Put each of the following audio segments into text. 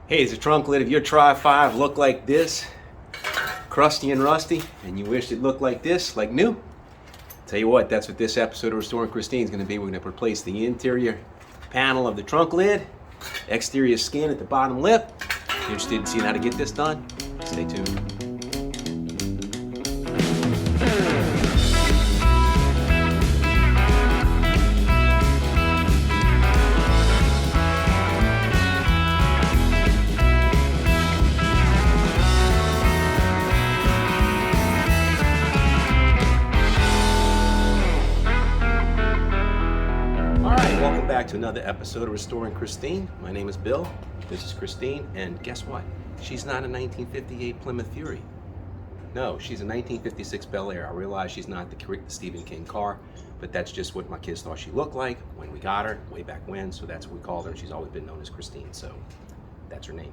Hey, does the trunk lid of your Tri-5 look like this? Crusty and rusty, and you wish it looked like this, like new? Tell you what, that's what this episode of Restoring Christine is going to be. We're going to replace the interior panel of the trunk lid, exterior skin at the bottom lip. If you're interested in seeing how to get this done, stay tuned. Back to another episode of Restoring Christine. My name is Bill. This is Christine, and guess what? She's not a 1958 Plymouth Fury. No, she's a 1956 Bel Air. I realize she's not the Stephen King car, but that's just what my kids thought she looked like when we got her, way back when, so that's what we called her. She's always been known as Christine, so that's her name.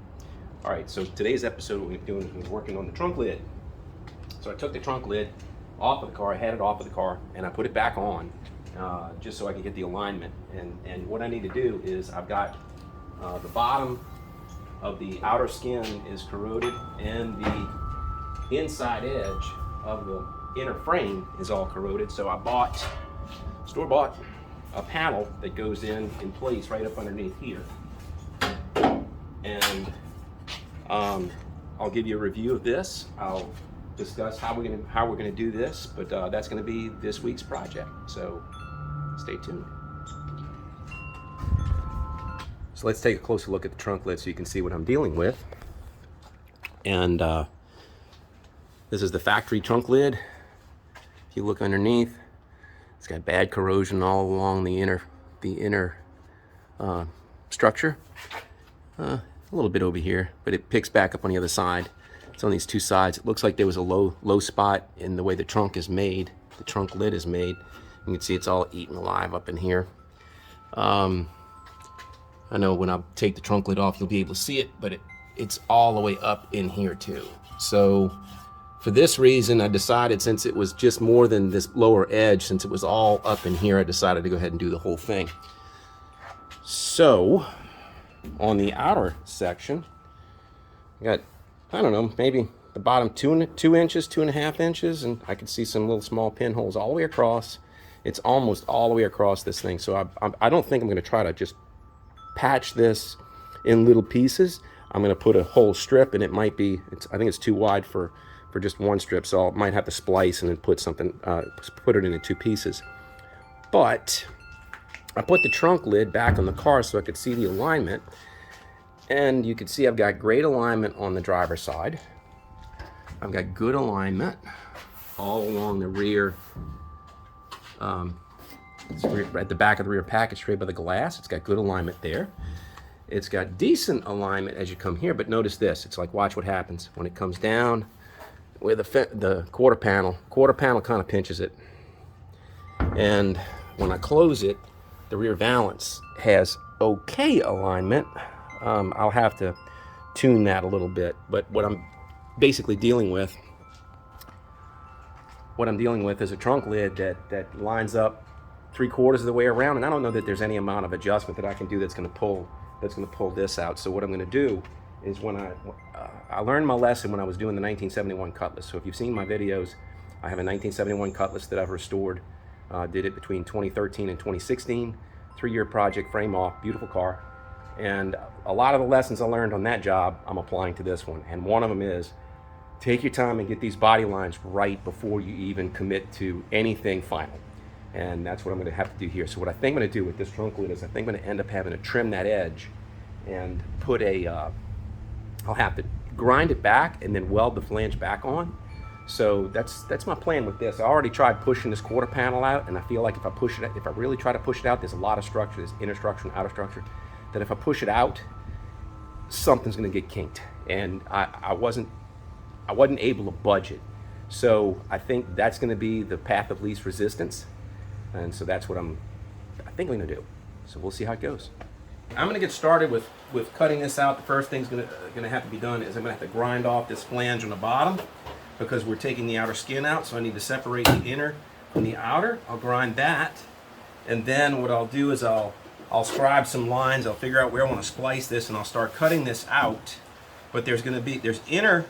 All right, so today's episode, what we're doing is we're working on the trunk lid. So I took the trunk lid off of the car, I had it off of the car, and I put it back on. Just so I can get the alignment. And what I need to do is I've got the bottom of the outer skin is corroded and the inside edge of the inner frame is all corroded. So I store-bought a panel that goes in place right up underneath here. And I'll give you a review of this. I'll discuss how we're gonna do this, but that's gonna be this week's project. So stay tuned. So let's take a closer look at the trunk lid so you can see what I'm dealing with. And this is the factory trunk lid. If you look underneath, it's got bad corrosion all along the inner structure. A little bit over here, but it picks back up on the other side. It's on these two sides. It looks like there was a low spot in the way the trunk is made. The trunk lid is made. You can see it's all eaten alive up in here. I know when I take the trunk lid off, you'll be able to see it, but it's all the way up in here too. So for this reason, I decided, since it was just more than this lower edge, since it was all up in here, I decided to go ahead and do the whole thing. So on the outer section, I got, I don't know, maybe the bottom 2 inches, 2.5 inches, and I can see some little small pinholes all the way across. It's almost all the way across this thing. So I don't think I'm going to try to just patch this in little pieces. I'm going to put a whole strip, and it might be, I think it's too wide for just one strip, so I might have to splice and then put it into 2 pieces. But I put the trunk lid back on the car so I could see the alignment, and you can see I've got great alignment on the driver's side. I've got good alignment all along the rear. At the back of the rear package tray by the glass. It's got good alignment there. It's got decent alignment as you come here, but notice this. It's like, watch what happens when it comes down with the quarter panel. Quarter panel kind of pinches it. And when I close it, the rear valance has okay alignment. I'll have to tune that a little bit, but what I'm basically dealing with is a trunk lid that lines up 3/4 of the way around, and I don't know that there's any amount of adjustment that I can do that's going to pull this out. So what I'm going to do is, when I learned my lesson when I was doing the 1971 Cutlass. So if you've seen my videos, I have a 1971 Cutlass that I've restored. Did it between 2013 and 2016. 3-year project, frame off, beautiful car. And a lot of the lessons I learned on that job, I'm applying to this one. And one of them is, take your time and get these body lines right before you even commit to anything final. And that's what I'm going to have to do here. So what I think I'm going to do with this trunk lid is, I think I'm going to end up having to trim that edge and put I'll have to grind it back and then weld the flange back on. So that's my plan with this. I already tried pushing this quarter panel out, and I feel like if I really try to push it out, there's a lot of structure, there's inner structure and outer structure, that if I push it out, something's going to get kinked. And I wasn't able to budge it. So I think that's going to be the path of least resistance. And so that's what I think I'm going to do. So we'll see how it goes. I'm going to get started with cutting this out. The first thing's going to have to be done is I'm going to have to grind off this flange on the bottom, because we're taking the outer skin out. So I need to separate the inner from the outer. I'll grind that, and then what I'll do is I'll I'll scribe some lines, I'll figure out where I want to splice this, and I'll start cutting this out. But there's going to be, this inner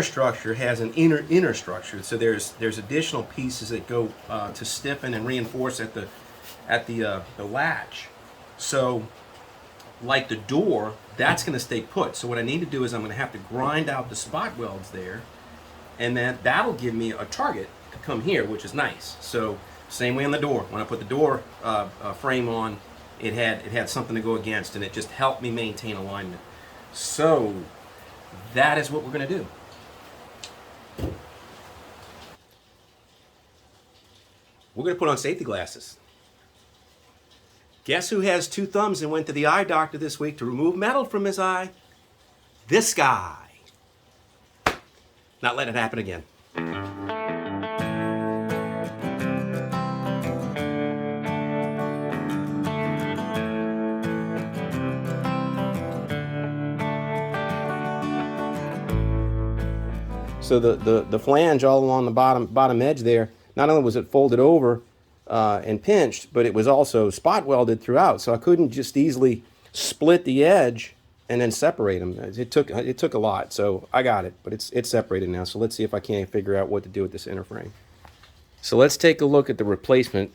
structure has an inner structure, so there's additional pieces that go to stiffen and reinforce at the latch. So like the door, that's going to stay put. So what I need to do is I'm going to have to grind out the spot welds there, and then that'll give me a target to come here, which is nice. So same way on the door. When I put the door frame on, it had something to go against, and it just helped me maintain alignment. So that is what we're going to do. We're going to put on safety glasses. Guess who has 2 thumbs and went to the eye doctor this week to remove metal from his eye? This guy. Not letting it happen again. So the flange all along the bottom edge there, not only was it folded over and pinched, but it was also spot welded throughout. So I couldn't just easily split the edge and then separate them. It took a lot. So I got it, but it's separated now. So let's see if I can't figure out what to do with this inner frame. So let's take a look at the replacement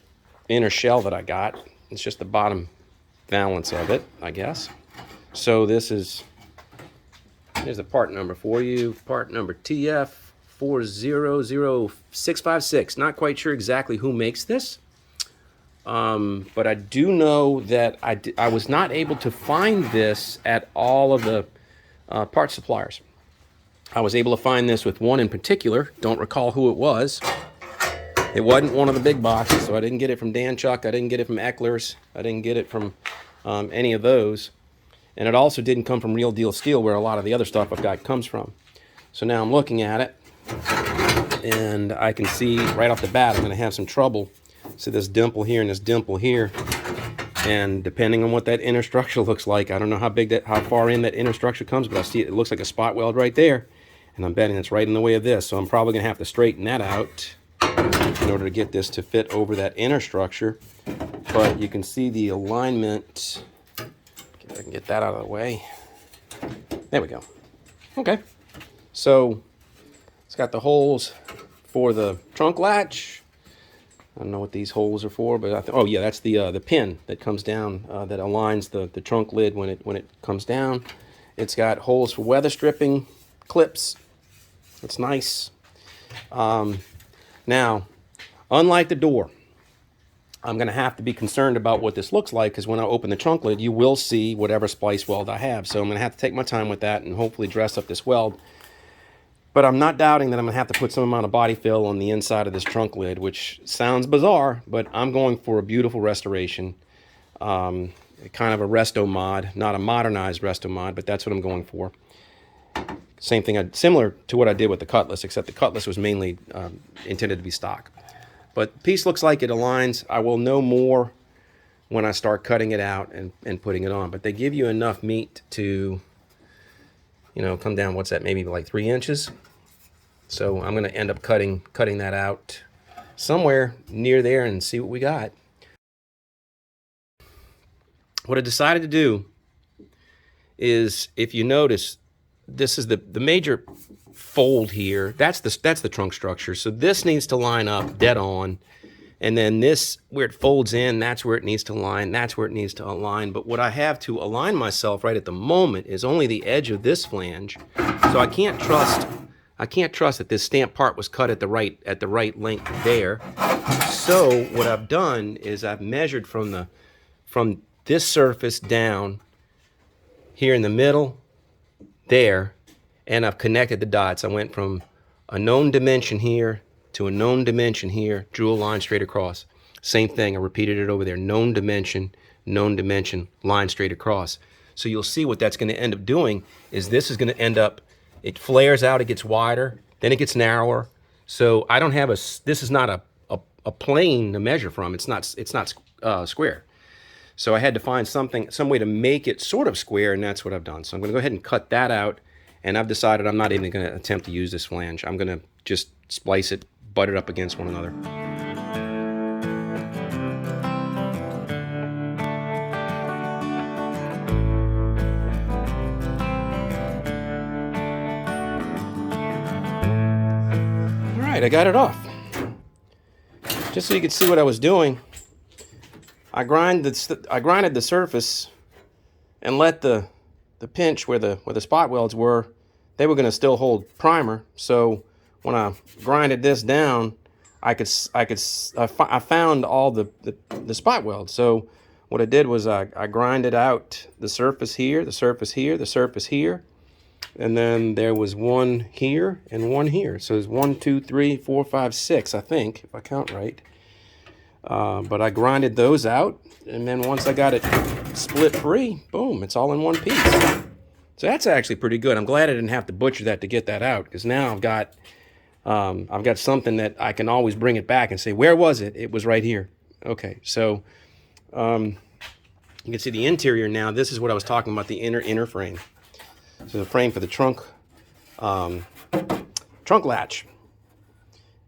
inner shell that I got. It's just the bottom valance of it, I guess. So here's the part number for you. Part number TF400656. Not quite sure exactly who makes this. But I do know that I was not able to find this at all of the parts suppliers. I was able to find this with one in particular. Don't recall who it was. It wasn't one of the big boxes, so I didn't get it from Dan Chuck. I didn't get it from Eckler's. I didn't get it from any of those. And it also didn't come from Real Deal Steel, where a lot of the other stuff I've got comes from. So now I'm looking at it, and I can see right off the bat I'm going to have some trouble. So this dimple here and this dimple here, and depending on what that inner structure looks like, I don't know how far in that inner structure comes, but I see it looks like a spot weld right there, and I'm betting it's right in the way of this. So I'm probably going to have to straighten that out in order to get this to fit over that inner structure. But you can see the alignment. If I can get that out of the way. There we go. Okay. So it's got the holes for the trunk latch. I don't know what these holes are for, but oh yeah, that's the pin that comes down that aligns the trunk lid when it comes down. It's got holes for weather stripping clips. It's nice. Now, unlike the door, I'm going to have to be concerned about what this looks like, because when I open the trunk lid, you will see whatever splice weld I have. So I'm going to have to take my time with that and hopefully dress up this weld. But I'm not doubting that I'm going to have to put some amount of body fill on the inside of this trunk lid, which sounds bizarre, but I'm going for a beautiful restoration. Kind of a resto mod, not a modernized resto mod, but that's what I'm going for. Same thing, similar to what I did with the Cutlass, except the Cutlass was mainly intended to be stock. But the piece looks like it aligns. I will know more when I start cutting it out and putting it on. But they give you enough meat to, come down, what's that, maybe like 3 inches. So I'm going to end up cutting that out somewhere near there and see what we got. What I decided to do is, if you notice, this is the major fold here. That's the trunk structure. So this needs to line up dead on. And then this, where it folds in, that's where it needs to line. That's where it needs to align. But what I have to align myself right at the moment is only the edge of this flange. So I can't trust that this stamped part was cut at the right length there. So what I've done is I've measured from this surface down here in the middle there, and I've connected the dots. I went from a known dimension here to a known dimension here, drew a line straight across. Same thing, I repeated it over there. Known dimension, line straight across. So you'll see what that's going to end up doing is this is going to end up, it flares out, it gets wider, then it gets narrower. So I don't have this is not a plane to measure from. It's not square. So I had to find some way to make it sort of square, and that's what I've done. So I'm going to go ahead and cut that out, and I've decided I'm not even going to attempt to use this flange. I'm going to just splice it, butt it up against one another. right, I got it off. Just so you could see what I was doing, I grinded the surface and let the pinch where the spot welds were, they were going to still hold primer. So when I grinded this down, I found all the spot welds. So what I did was I grinded out the surface here, the surface here, the surface here, and then there was one here and one here. So there's 1, 2, 3, 4, 5, 6, I think, if I count right. But I grinded those out, and then once I got it split free, boom, it's all in one piece. So that's actually pretty good. I'm glad I didn't have to butcher that to get that out, because now I've got something that I can always bring it back and say, where was it? It was right here. Okay, so you can see the interior now. This is what I was talking about, the inner frame. So the frame for the trunk latch.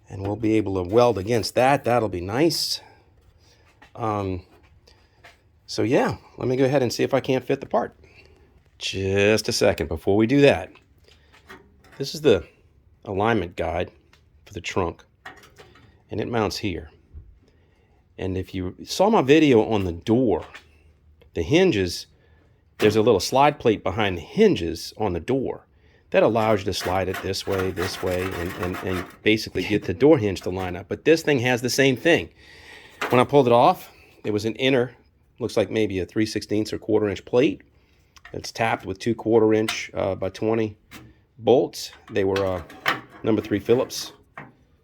And we'll be able to weld against that. That'll be nice. So yeah, let me go ahead and see if I can't fit the part. Just a second before we do that. This is the alignment guide for the trunk, and it mounts here. And if you saw my video on the door, the hinges, there's a little slide plate behind the hinges on the door that allows you to slide it this way, and basically get the door hinge to line up. But this thing has the same thing. When I pulled it off, it was an inner, looks like maybe a 3/16 or 1/4 inch plate. It's tapped with 2 1/4 inch by 20 bolts. They were number 3 Phillips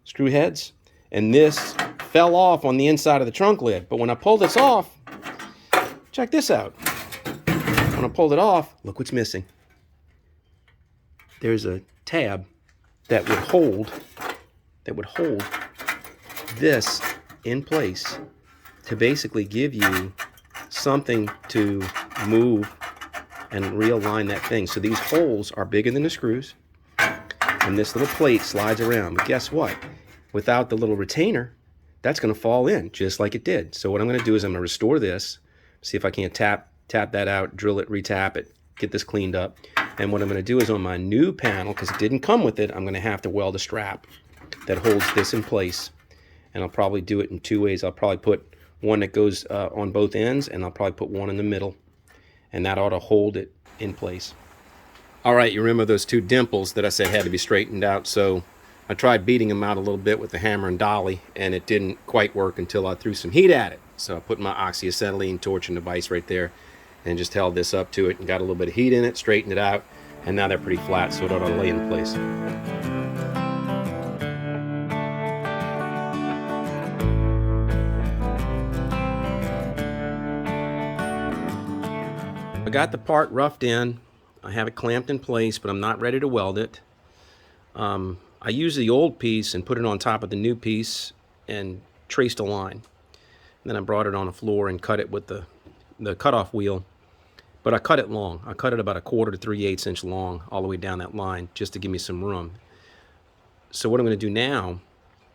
screw heads. And this fell off on the inside of the trunk lid. But when I pulled this off, check this out. When I pulled it off, look what's missing. There's a tab that would hold this in place to basically give you something to move and realign that thing. So these holes are bigger than the screws, and this little plate slides around. But guess what? Without the little retainer, that's going to fall in just like it did. So what I'm going to do is I'm going to restore this, see if I can't tap that out, drill it, retap it, get this cleaned up. And what I'm going to do is on my new panel, because it didn't come with it, I'm going to have to weld a strap that holds this in place. And I'll probably do it in 2 ways. I'll probably put one that goes on both ends, and I'll probably put one in the middle. And that ought to hold it in place. All right, you remember those 2 dimples that I said had to be straightened out. So I tried beating them out a little bit with the hammer and dolly, and it didn't quite work until I threw some heat at it. So I put my oxyacetylene torch and the vise right there and just held this up to it and got a little bit of heat in it, straightened it out, and now they're pretty flat, so it ought to lay in place. I got the part roughed in. I have it clamped in place, but I'm not ready to weld it. I used the old piece and put it on top of the new piece and traced a line. And then I brought it on the floor and cut it with the cutoff wheel. But I cut it long. I cut it about 1/4 to 3/8 inch long all the way down that line just to give me some room. So what I'm going to do now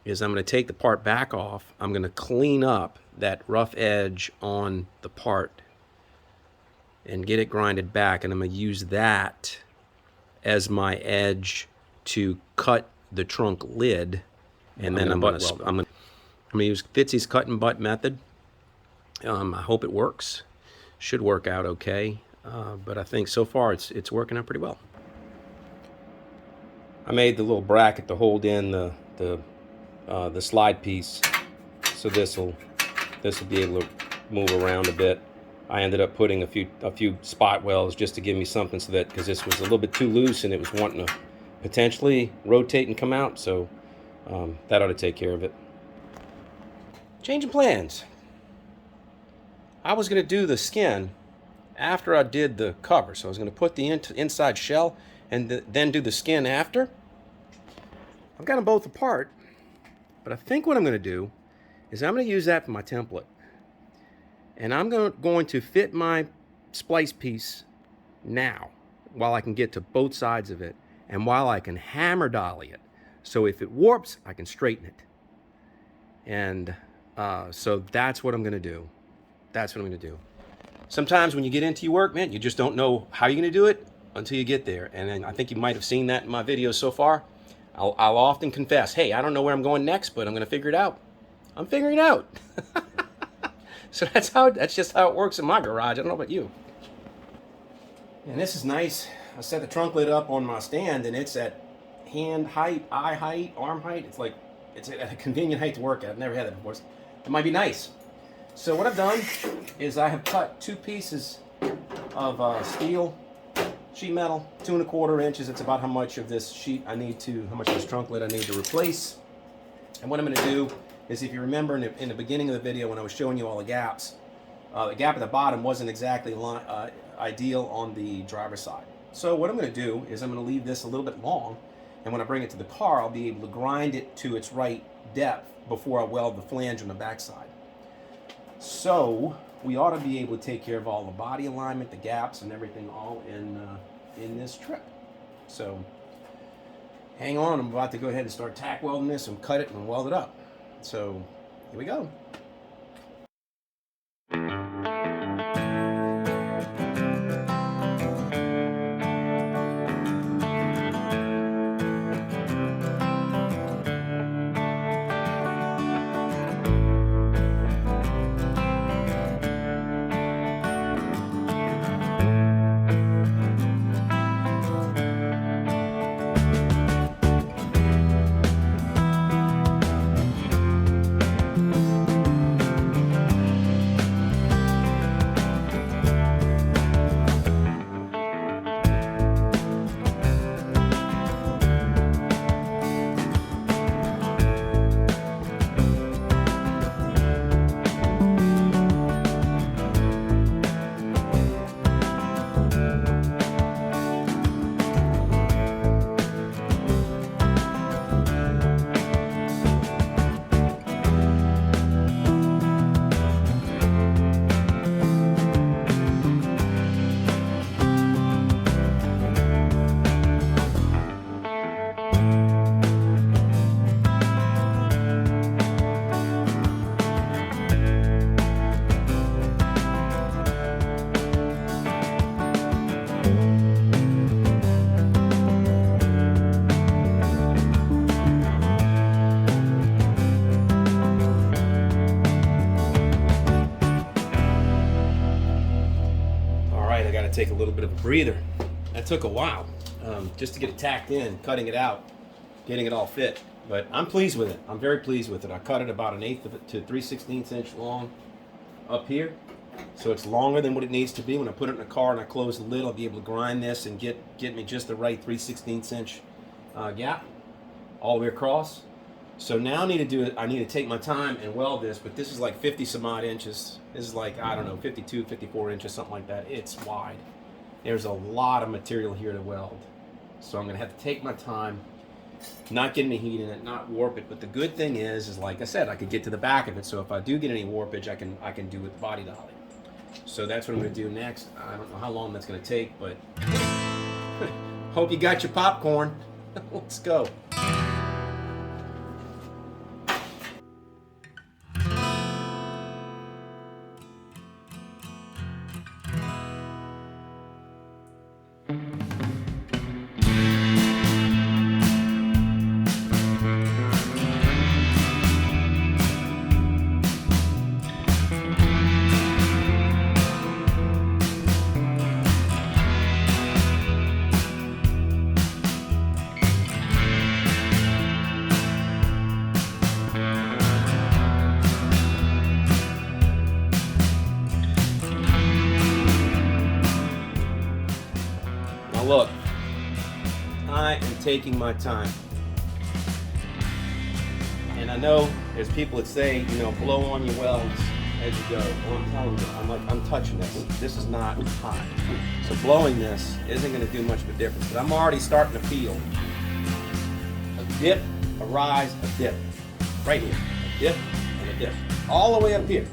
is I'm going to take the part back off. I'm going to clean up that rough edge on the part and get it grinded back. And I'm going to use that as my edge to cut the trunk lid. And then I'm going to use Fitzy's cut and butt method. I hope it works. Should work out okay, but I think so far it's working out pretty well. I made the little bracket to hold in the slide piece, so this will be able to move around a bit. I ended up putting a few spot welds just to give me something, so that, because this was a little bit too loose and it was wanting to potentially rotate and come out, so that ought to take care of it. Changing plans. I was going to do the skin after I did the cover. So I was going to put the inside shell and then do the skin after. I've got them both apart, but I think what I'm going to do is I'm going to use that for my template. And I'm going to fit my splice piece now while I can get to both sides of it and while I can hammer dolly it. So if it warps, I can straighten it. And so that's what I'm going to do. That's what I'm going to do. Sometimes when you get into your work, man, you just don't know how you're going to do it until you get there. And then I think you might have seen that in my videos so far. I'll often confess, hey, I don't know where I'm going next, but I'm going to figure it out. I'm figuring it out. So that's just how it works in my garage. I don't know about you. And this is nice. I set the trunk lid up on my stand, and it's at hand height, eye height, arm height. It's at a convenient height to work at. I've never had that before. It might be nice. So what I've done is I have cut 2 pieces of steel sheet metal, 2 1/4 inches. It's about how much of this how much of this trunk lid I need to replace. And what I'm going to do is, if you remember in the beginning of the video when I was showing you all the gaps, the gap at the bottom wasn't exactly ideal on the driver's side. So what I'm going to do is I'm going to leave this a little bit long, and when I bring it to the car, I'll be able to grind it to its right depth before I weld the flange on the backside. So we ought to be able to take care of all the body alignment, the gaps, and everything all in this trip. So hang on, I'm about to go ahead and start tack welding this and cut it and weld it up. So here we go. Take a little bit of a breather. That took a while just to get it tacked in, cutting it out, getting it all fit. But I'm pleased with it. I'm very pleased with it. I cut it about 1/8 of it to 3/16 inch long up here. So it's longer than what it needs to be. When I put it in the car and I close the lid, I'll be able to grind this and get me just the right 3/16 inch gap all the way across. So now I need to take my time and weld this, but this is like 50 some odd inches. This is like, I don't know, 52, 54 inches, something like that. It's wide. There's a lot of material here to weld. So I'm gonna have to take my time, not get any heat in it, not warp it. But the good thing is like I said, I could get to the back of it. So if I do get any warpage, I can do with body dolly. So that's what I'm gonna do next. I don't know how long that's gonna take, but hope you got your popcorn. Let's go. Look, I am taking my time. And I know there's people that say, blow on your welds as you go. Well, I'm telling you, I'm touching this. This is not hot. So blowing this isn't going to do much of a difference. But I'm already starting to feel a dip, a rise, a dip. Right here. A dip and a dip. All the way up here.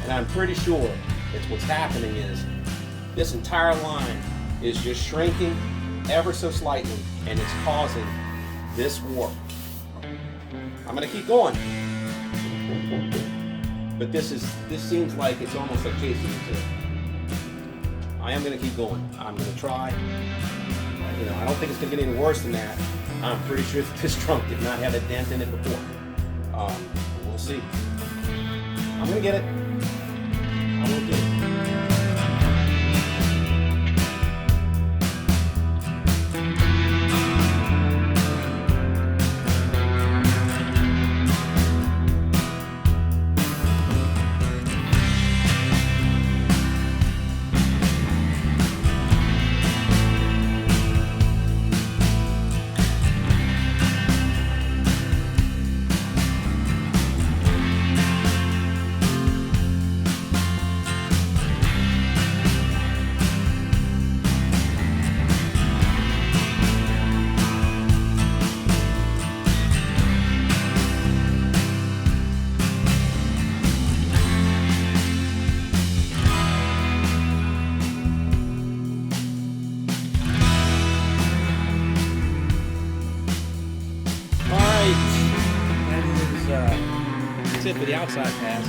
And I'm pretty sure what's happening is this entire line is just shrinking ever so slightly, and it's causing this warp. I'm gonna keep going, but this seems like it's almost like chasing the tail. I am going to keep going. I'm going to try. You know, I don't think it's going to get any worse than that. I'm pretty sure that this trunk did not have a dent in it before. We'll see. I'm going to get it. I will get it. That's it for the outside pass.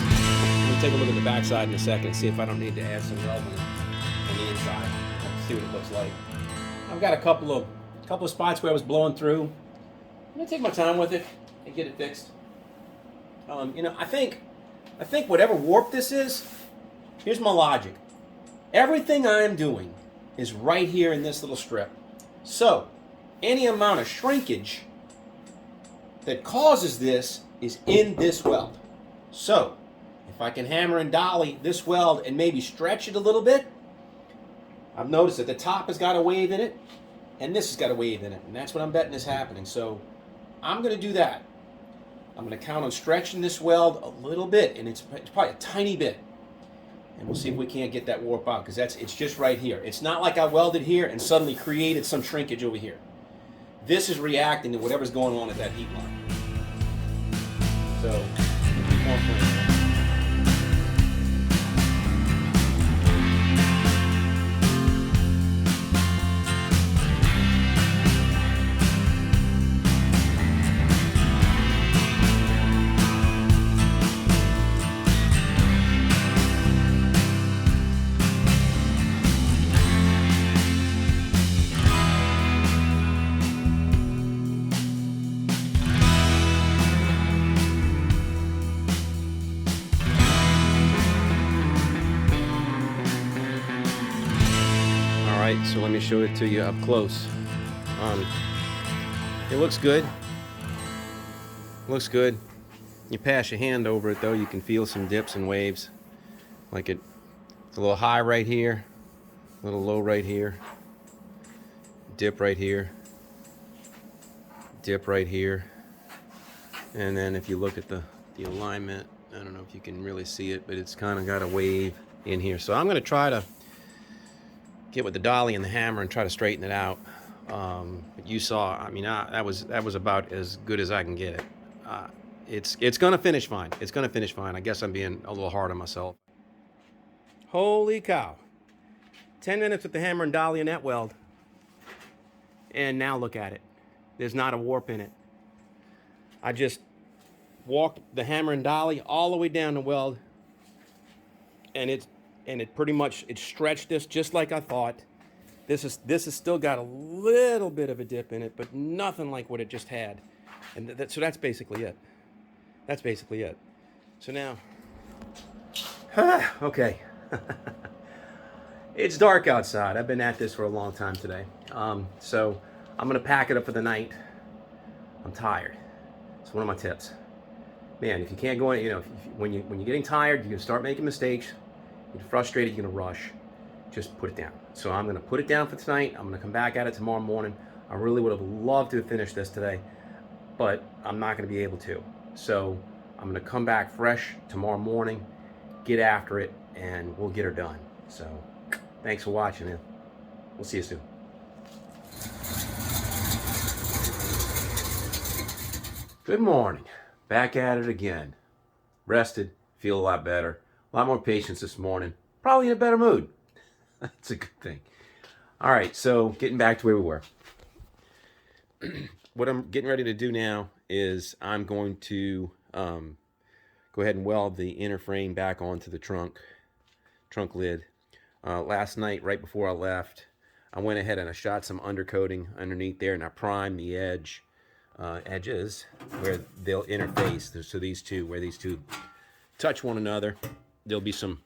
We'll take a look at the backside in a second and see if I don't need to add some welding on the inside. Let's see what it looks like. I've got a couple of spots where I was blowing through. I'm gonna take my time with it and get it fixed. You know, I think whatever warp this is, here's my logic. Everything I am doing is right here in this little strip. So any amount of shrinkage that causes this is in this weld. So if I can hammer and dolly this weld and maybe stretch it a little bit, I've noticed that the top has got a wave in it and this has got a wave in it, and that's what I'm betting is happening. So I'm going to do that. I'm going to count on stretching this weld a little bit, and it's probably a tiny bit, and we'll see if we can't get that warp out, because it's just right here. It's not like I welded here and suddenly created some shrinkage over here. This is reacting to whatever's going on at that heat line. So, keep on playing. So let me show it to you up close. It looks good. Looks good. You pass your hand over it though, you can feel some dips and waves. Like it's a little high right here, a little low right here, dip right here, dip right here. And then if you look at the alignment, I don't know if you can really see it, but it's kind of got a wave in here. So I'm going to try to get with the dolly and the hammer and try to straighten it out. But you saw, I mean, that was about as good as I can get it. It's gonna finish fine. It's gonna finish fine. I guess I'm being a little hard on myself. Holy cow! 10 minutes with the hammer and dolly and that weld, and now look at it. There's not a warp in it. I just walked the hammer and dolly all the way down the weld, and it pretty much, it stretched this just like I thought. This has still got a little bit of a dip in it, but nothing like what it just had. And so that's basically it. That's basically it. So now, okay. It's dark outside. I've been at this for a long time today. So I'm gonna pack it up for the night. I'm tired. It's one of my tips. Man, if you can't go in, you know, when you're getting tired, you're gonna start making mistakes. You're frustrated, you're gonna rush. Just put it down. So I'm gonna put it down for tonight. I'm gonna come back at it tomorrow morning. I really would have loved to have finished this today, but I'm not gonna be able to. So I'm gonna come back fresh tomorrow morning, get after it, and we'll get her done. So thanks for watching, and we'll see you soon. Good morning. Back at it again. Rested, feel a lot better. A lot more patience this morning. Probably in a better mood. That's a good thing. All right, so getting back to where we were. What I'm getting ready to do now is I'm going to go ahead and weld the inner frame back onto the trunk lid. last night, right before I left, I went ahead and I shot some undercoating underneath there, and I primed the edges where they'll interface. So these two, where these two touch one another, there'll be some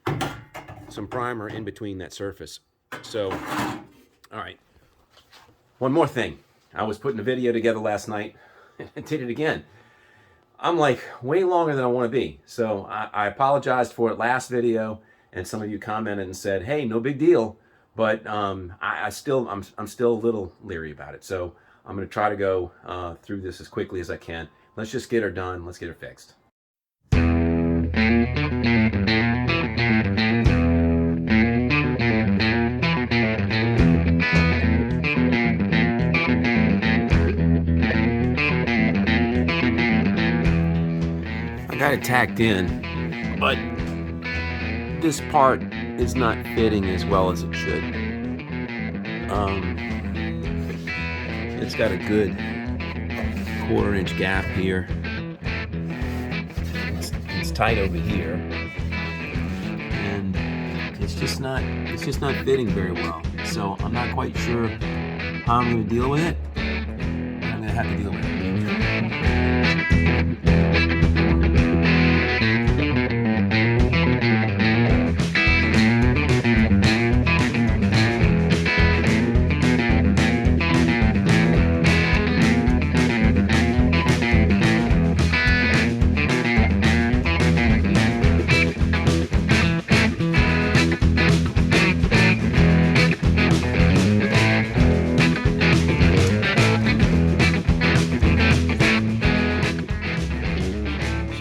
primer in between that surface. So, all right. One more thing. I was putting a video together last night and did it again. I'm like way longer than I want to be. So I apologized for it last video, and some of you commented and said, "Hey, no big deal." But I'm still a little leery about it. So I'm going to try to go through this as quickly as I can. Let's just get her done. Let's get her fixed. I got it tacked in, but this part is not fitting as well as it should. It's got a good 1/4 inch gap here. It's tight over here, and it's just not fitting very well. So I'm not quite sure how I'm going to deal with it. I'm going to have to deal with it.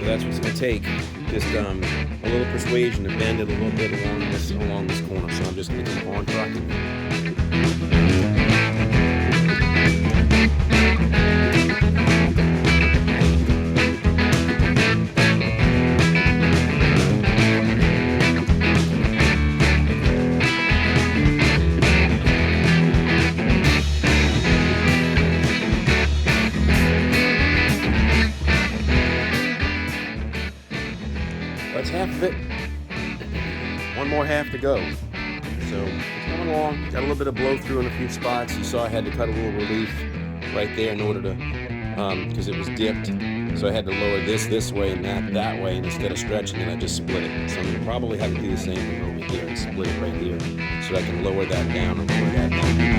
That's what's going to take, just a little persuasion to bend it a little bit along this corner. So I'm just going to keep on trucking. That's half of it. One more half to go. So it's coming along. Got a little bit of blow through in a few spots. You saw I had to cut a little relief right there in order to, because it was dipped. So I had to lower this way and that way, and instead of stretching it, I just split it. So I'm going to probably have to do the same thing over here and split it right here, so I can lower that down and lower that down.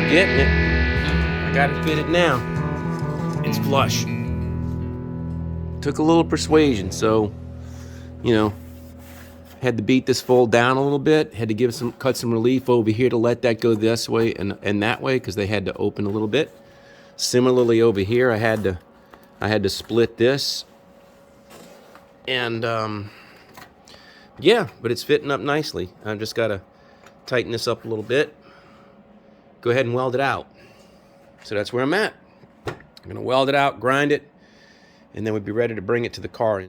Getting it. I got it fitted now. It's flush. Took a little persuasion, so had to beat this fold down a little bit. Had to cut some relief over here to let that go this way and that way, because they had to open a little bit. Similarly over here, I had to split this, and yeah, but it's fitting up nicely. I've just got to tighten this up a little bit. Go ahead and weld it out. So that's where I'm at. I'm going to weld it out, grind it, and then we'll be ready to bring it to the car.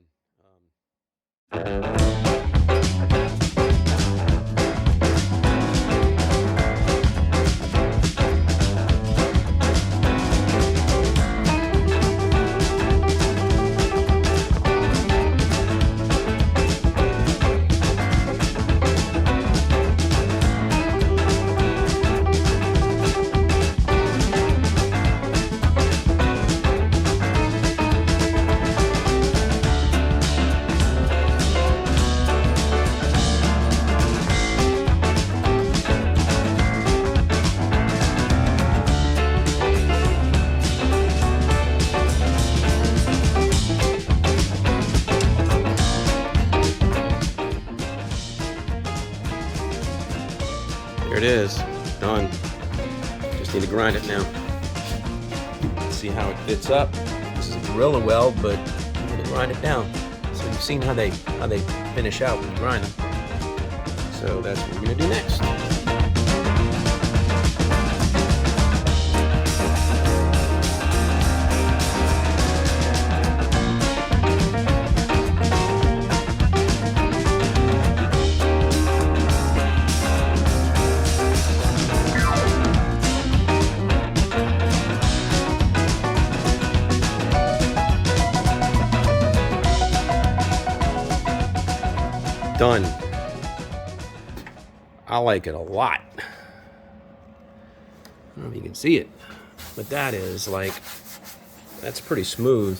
There it is, done. Just need to grind it now. Let's see how it fits up. This is a Gorilla weld, but I'm gonna grind it down. So you've seen how they finish out when you grind them. So that's what we're gonna do next. Done. I like it a lot. I don't know if you can see it, but that is like, that's pretty smooth.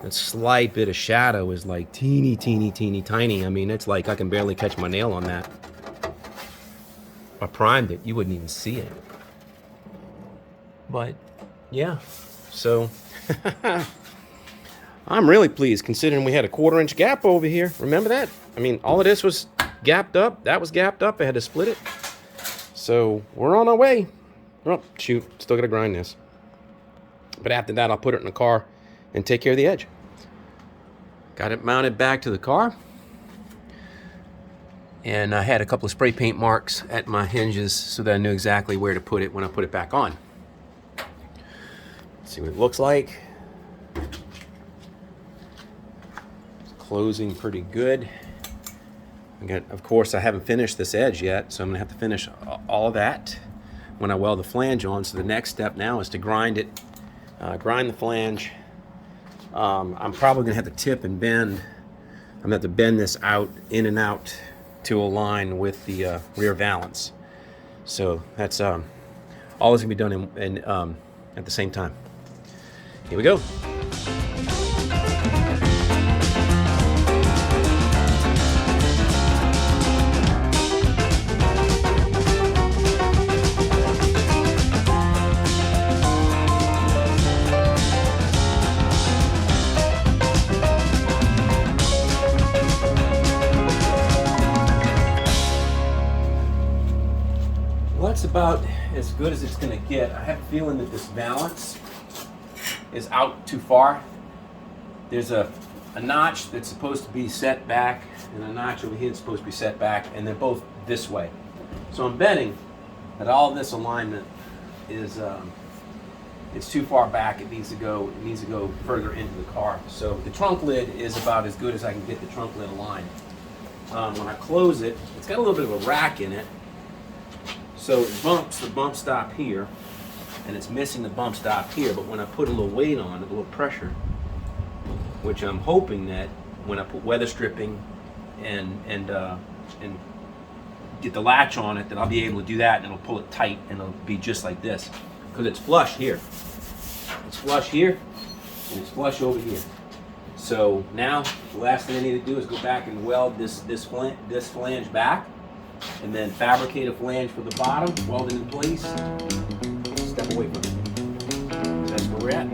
That slight bit of shadow is like teeny, teeny, teeny, tiny. I mean, it's like I can barely catch my nail on that. If I primed it, you wouldn't even see it. But yeah, so I'm really pleased considering we had a 1/4-inch gap over here. Remember that? I mean, all of this was gapped up. That was gapped up. I had to split it. So we're on our way. Oh, shoot. Still got to grind this. But after that, I'll put it in the car and take care of the edge. Got it mounted back to the car. And I had a couple of spray paint marks at my hinges so that I knew exactly where to put it when I put it back on. Let's see what it looks like. It's closing pretty good. Again, of course, I haven't finished this edge yet, so I'm gonna have to finish all of that when I weld the flange on. So the next step now is to grind it, grind the flange. I'm probably gonna have to tip and bend. I'm gonna have to bend this out, in and out, to align with the rear valance. So that's all is gonna be done at the same time. Here we go. That's about as good as it's going to get. I have a feeling that this valance is out too far. There's a notch that's supposed to be set back and a notch over here that's supposed to be set back, and they're both this way. So I'm betting that all this alignment is it's too far back. It needs to go further into the car. So the trunk lid is about as good as I can get the trunk lid aligned. When I close it, it's got a little bit of a rack in it. So it bumps the bump stop here, and it's missing the bump stop here, but when I put a little weight on it, a little pressure, which I'm hoping that when I put weather stripping and get the latch on it, that I'll be able to do that, and it'll pull it tight, and it'll be just like this, because it's flush here. It's flush here, and it's flush over here. So now, the last thing I need to do is go back and weld this flange back, and then fabricate a flange for the bottom, weld it in place, step away from it. That's where we're at.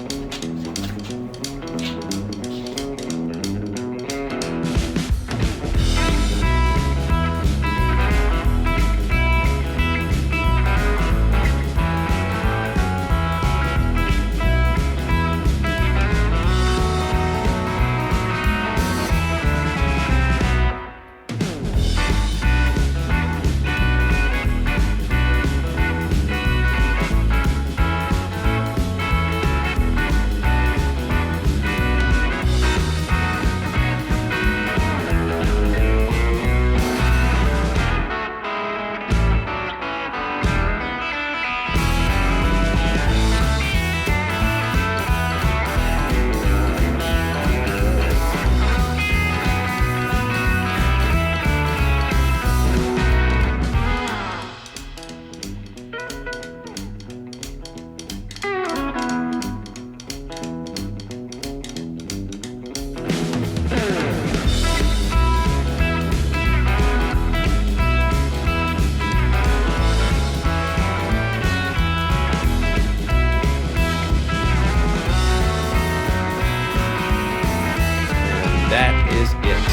That is it.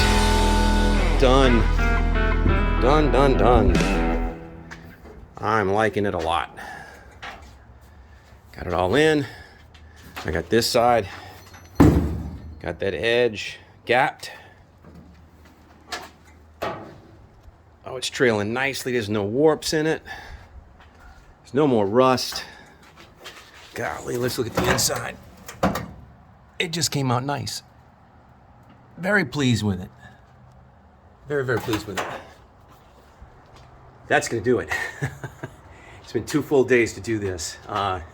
Done. Done, done, done. I'm liking it a lot. Got it all in. I got this side Got that edge gapped. Oh, it's trailing nicely. There's no warps in it. There's no more rust. Golly, let's look at the inside. It just came out nice. Very pleased with it. Very, very pleased with it. That's gonna do it. It's been 2 full days to do this.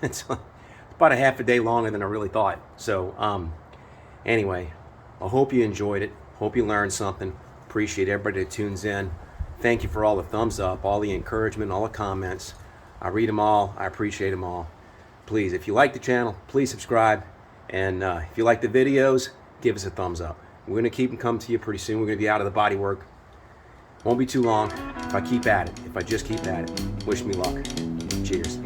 It's about a half a day longer than I really thought. So anyway, I hope you enjoyed it. Hope you learned something. Appreciate everybody that tunes in. Thank you for all the thumbs up, all the encouragement, all the comments. I read them all. I appreciate them all. Please, if you like the channel, please subscribe. And if you like the videos, give us a thumbs up. We're going to keep them coming to you pretty soon. We're going to be out of the body work. Won't be too long if I keep at it. If I just keep at it. Wish me luck. Cheers.